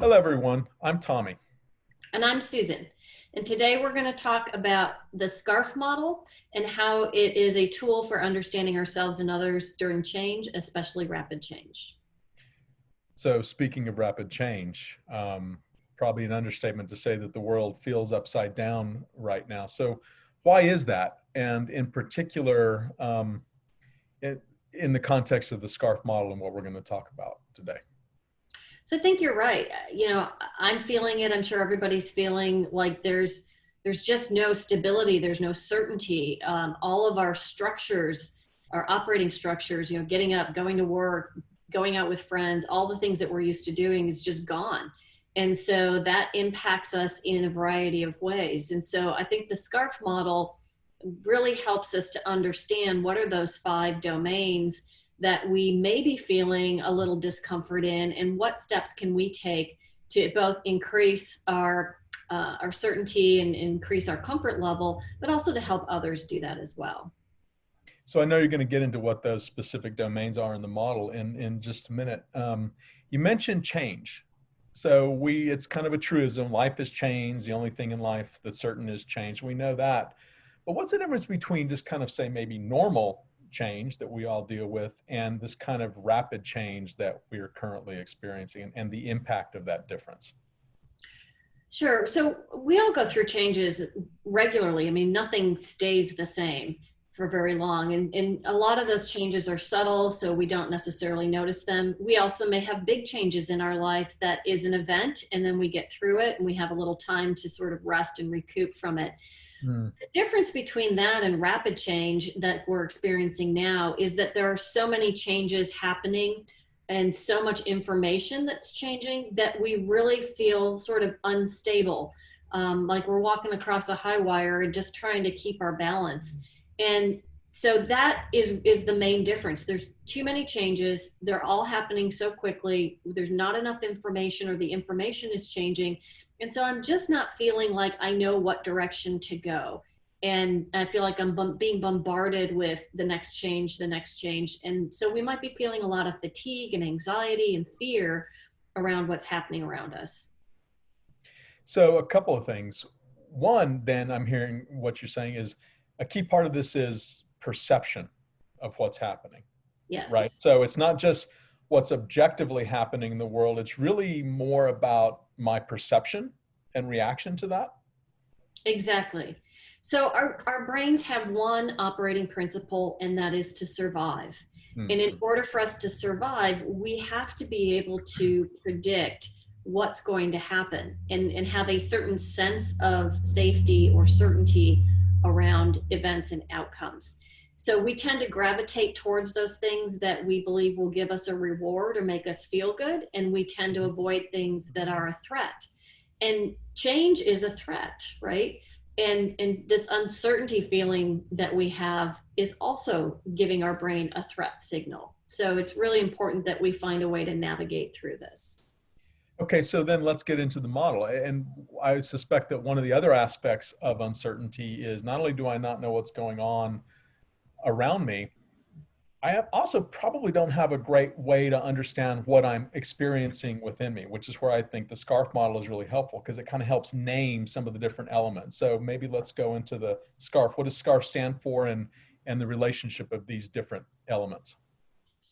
Hello, everyone. I'm Tommy. And I'm Susan. And today we're going to talk about the SCARF model and how it is a tool for understanding ourselves and others during change, especially rapid change. So, speaking of rapid change, probably an understatement to say that the world feels upside down right now. So, why is that? And in particular, in, in the context of the SCARF model and what we're going to talk about today. So I think you're right. I'm feeling it. I'm sure everybody's feeling like there's just no stability. There's no certainty. All of our structures, our operating structures, getting up, going to work, going out with friends, all the things that we're used to doing is just gone. And so that impacts us in a variety of ways. And so I think the SCARF model really helps us to understand what are those five domains that we may be feeling a little discomfort in, and what steps can we take to both increase our certainty and increase our comfort level, but also to help others do that as well. So, I know you're going to get into what those specific domains are in the model in just a minute. You mentioned change. So, it's kind of a truism. Life has changed. The only thing in life that's certain is change. We know that. But what's the difference between just kind of say maybe normal change that we all deal with and this kind of rapid change that we are currently experiencing and the impact of that difference? Sure. So we all go through changes regularly. I mean, nothing stays the same for very long. And a lot of those changes are subtle, so we don't necessarily notice them. We also may have big changes in our life that is an event, and then we get through it and we have a little time to sort of rest and recoup from it. Hmm. The difference between that and rapid change that we're experiencing now is that there are so many changes happening and so much information that's changing that we really feel sort of unstable, like we're walking across a high wire and just trying to keep our balance. And so that is the main difference. There's too many changes. They're all happening so quickly. There's not enough information, or the information is changing. And so I'm just not feeling like I know what direction to go. And I feel like I'm being bombarded with the next change, the next change. And so we might be feeling a lot of fatigue and anxiety and fear around what's happening around us. So, a couple of things. One, then I'm hearing what you're saying is a key part of this is perception of what's happening, right? Yes. So, it's not just what's objectively happening in the world, it's really more about my perception and reaction to that. Exactly. So our brains have one operating principle, and that is to survive. And in Hmm. order for us to survive, we have to be able to predict what's going to happen and have a certain sense of safety or certainty around events and outcomes. So we tend to gravitate towards those things that we believe will give us a reward or make us feel good, and we tend to avoid things that are a threat. And change is a threat, right? And this uncertainty feeling that we have is also giving our brain a threat signal. So it's really important that we find a way to navigate through this. Okay, so then let's get into the model. And I suspect that one of the other aspects of uncertainty is not only do I not know what's going on around me, also probably don't have a great way to understand what I'm experiencing within me, which is where I think the SCARF model is really helpful because it kind of helps name some of the different elements. So maybe let's go into the SCARF. What does SCARF stand for and the relationship of these different elements?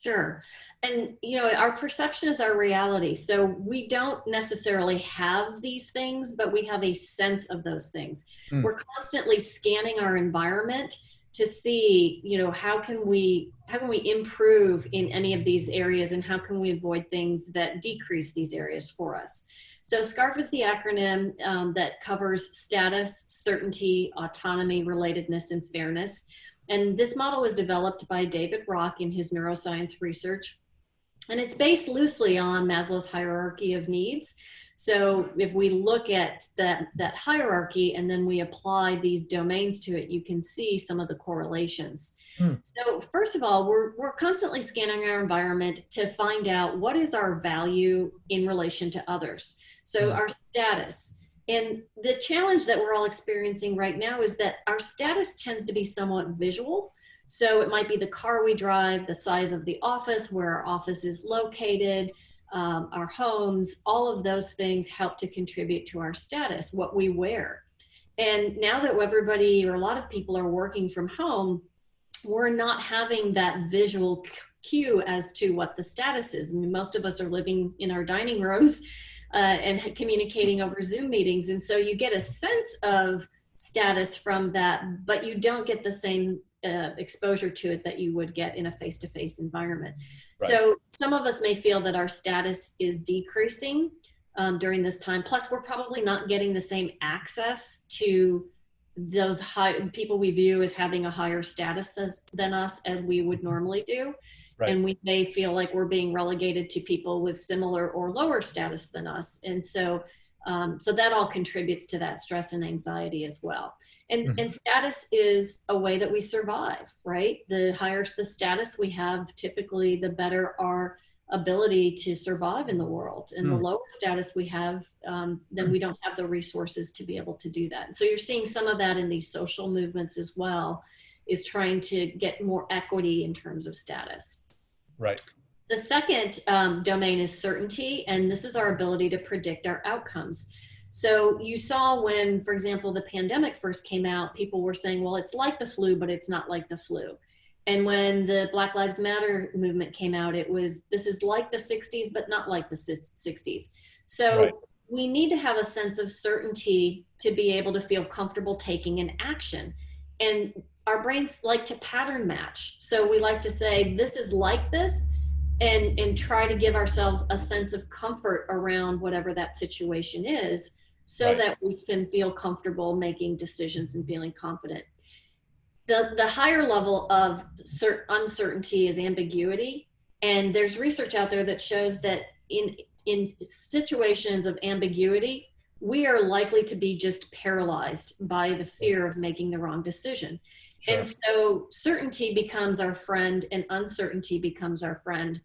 Sure. And, our perception is our reality. So we don't necessarily have these things, but we have a sense of those things. Mm. We're constantly scanning our environment to see, how can we improve in any of these areas, and how can we avoid things that decrease these areas for us. So SCARF is the acronym that covers status, certainty, autonomy, relatedness, and fairness. And this model was developed by David Rock in his neuroscience research. And it's based loosely on Maslow's hierarchy of needs. So if we look at that hierarchy and then we apply these domains to it, you can see some of the correlations. Mm. So first of all, we're constantly scanning our environment to find out what is our value in relation to others. So Mm. our status. And the challenge that we're all experiencing right now is that our status tends to be somewhat visual. So it might be the car we drive, the size of the office, where our office is located, our homes, all of those things help to contribute to our status, what we wear. And now that everybody or a lot of people are working from home, we're not having that visual cue as to what the status is. I mean, most of us are living in our dining rooms and communicating over Zoom meetings. And so you get a sense of status from that, but you don't get the same exposure to it that you would get in a face-to-face environment. Right. So some of us may feel that our status is decreasing during this time. Plus, we're probably not getting the same access to those high people we view as having a higher status than us as we would normally do. Right. And we may feel like we're being relegated to people with similar or lower status than us. And so so that all contributes to that stress and anxiety as well. And status is a way that we survive, right? The higher the status we have, typically the better our ability to survive in the world. And the lower status we have, then we don't have the resources to be able to do that. And so you're seeing some of that in these social movements as well, is trying to get more equity in terms of status. Right. The second domain is certainty, and this is our ability to predict our outcomes. So you saw when, for example, the pandemic first came out, people were saying, well, it's like the flu, but it's not like the flu. And when the Black Lives Matter movement came out, it was, this is like the 60s, but not like the 60s. So right. We need to have a sense of certainty to be able to feel comfortable taking an action. And our brains like to pattern match. So we like to say, this is like this, and try to give ourselves a sense of comfort around whatever that situation is, so right. that we can feel comfortable making decisions and feeling confident. The higher level of uncertainty is ambiguity. And there's research out there that shows that in situations of ambiguity, we are likely to be just paralyzed by the fear of making the wrong decision. Sure. And so certainty becomes our friend and uncertainty becomes our friend,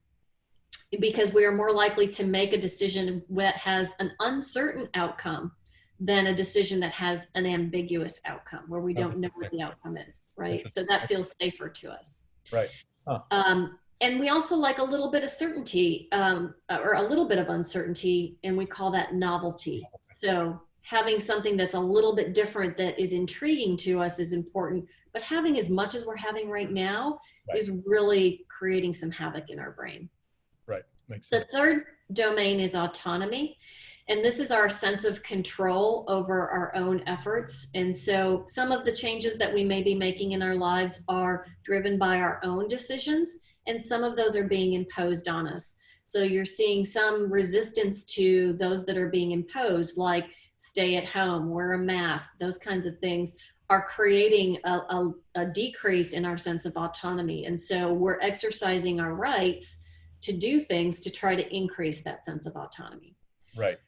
because we are more likely to make a decision that has an uncertain outcome than a decision that has an ambiguous outcome, where we don't know what the outcome is, right? So that feels safer to us. Right. Huh. And we also like a little bit of certainty, or a little bit of uncertainty, and we call that novelty. So having something that's a little bit different that is intriguing to us is important, but having as much as we're having right now is really creating some havoc in our brain. Right. Makes sense. The third domain is autonomy. And this is our sense of control over our own efforts. And so some of the changes that we may be making in our lives are driven by our own decisions, and some of those are being imposed on us. So you're seeing some resistance to those that are being imposed, like stay at home, wear a mask, those kinds of things are creating a decrease in our sense of autonomy. And so we're exercising our rights to do things to try to increase that sense of autonomy. Right.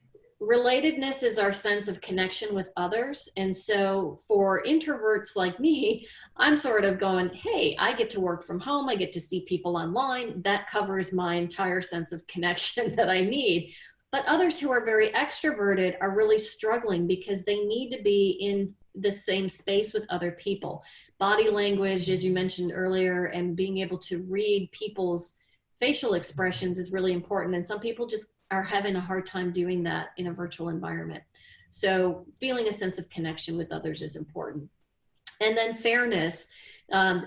Relatedness is our sense of connection with others. And so for introverts like me, I'm sort of going, hey, I get to work from home. I get to see people online. That covers my entire sense of connection that I need. But others who are very extroverted are really struggling because they need to be in the same space with other people. Body language, as you mentioned earlier, and being able to read people's facial expressions is really important. And some people just are having a hard time doing that in a virtual environment. So feeling a sense of connection with others is important. And then fairness,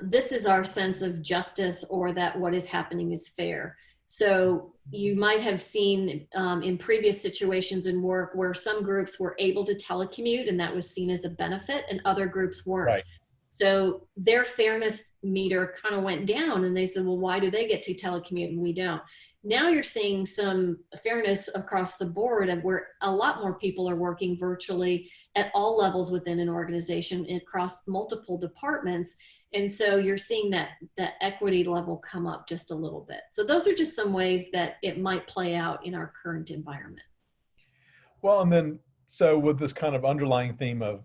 this is our sense of justice, or that what is happening is fair. So you might have seen in previous situations in work where some groups were able to telecommute and that was seen as a benefit, and other groups weren't. Right. So their fairness meter kind of went down, and they said, well, why do they get to telecommute and we don't? Now you're seeing some fairness across the board, and where a lot more people are working virtually at all levels within an organization across multiple departments. And so you're seeing that equity level come up just a little bit. So those are just some ways that it might play out in our current environment. Well, and then, so with this kind of underlying theme of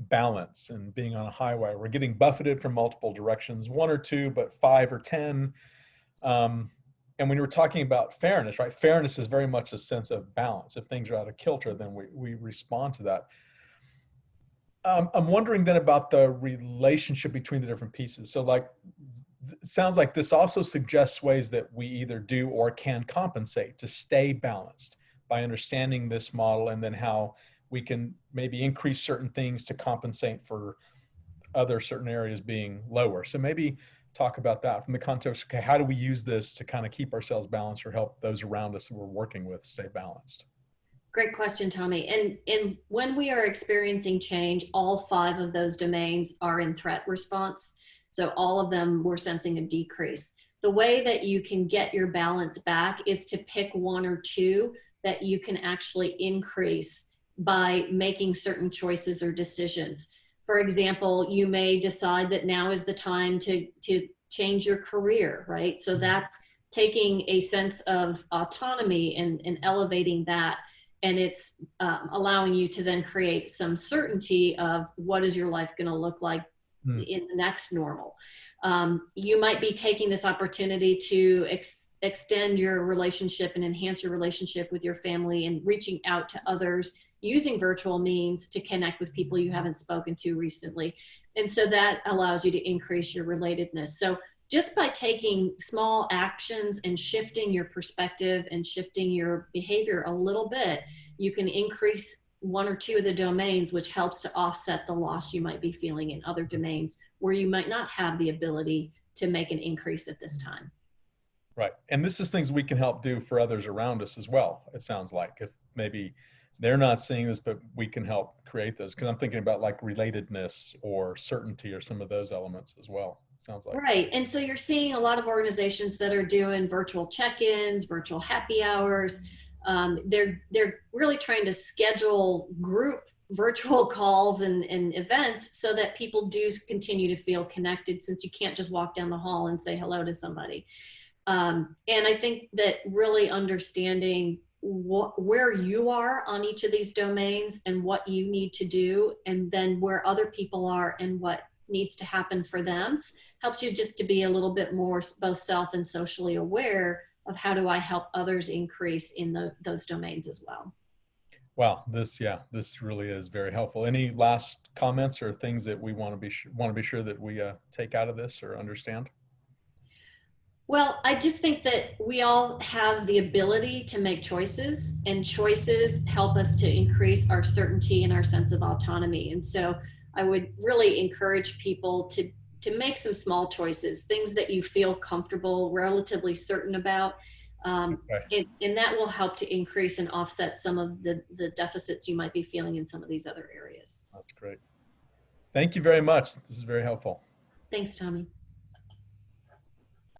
balance and being on a highway, we're getting buffeted from multiple directions, one or two, but 5 or 10. And when you were talking about fairness, right? Fairness is very much a sense of balance. If things are out of kilter, then we respond to that. I'm wondering then about the relationship between the different pieces. So like It sounds like this also suggests ways that we either do or can compensate to stay balanced by understanding this model, and then how we can maybe increase certain things to compensate for other certain areas being lower. So maybe talk about that from the context, okay, how do we use this to kind of keep ourselves balanced or help those around us that we're working with stay balanced? Great question, Tommy. And when we are experiencing change, all five of those domains are in threat response. So all of them, we're sensing a decrease. The way that you can get your balance back is to pick one or two that you can actually increase by making certain choices or decisions. For example, you may decide that now is the time to change your career, right? So that's taking a sense of autonomy and elevating that, and it's allowing you to then create some certainty of what is your life going to look like in the next normal. You might be taking this opportunity to extend your relationship and enhance your relationship with your family, and reaching out to others using virtual means to connect with people you haven't spoken to recently. And so that allows you to increase your relatedness. So just by taking small actions and shifting your perspective and shifting your behavior a little bit, you can increase one or two of the domains, which helps to offset the loss you might be feeling in other domains where you might not have the ability to make an increase at this time. Right. And this is things we can help do for others around us as well. It sounds like, if maybe they're not seeing this, but we can help create those. Cause I'm thinking about like relatedness or certainty or some of those elements as well. Sounds like. Right. And so you're seeing a lot of organizations that are doing virtual check-ins, virtual happy hours. They're really trying to schedule group virtual calls and events so that people do continue to feel connected, since you can't just walk down the hall and say hello to somebody. And I think that really understanding where you are on each of these domains and what you need to do, and then where other people are and what needs to happen for them, helps you just to be a little bit more both self and socially aware of how do I help others increase in those domains as well. Wow, this really is very helpful. Any last comments or things that we want to be sure that we take out of this or understand? Well, I just think that we all have the ability to make choices, and choices help us to increase our certainty and our sense of autonomy. And so I would really encourage people to make some small choices, things that you feel comfortable, relatively certain about. Okay, And that will help to increase and offset some of the deficits you might be feeling in some of these other areas. that's great. Thank you very much. This is very helpful. Thanks, Tommy.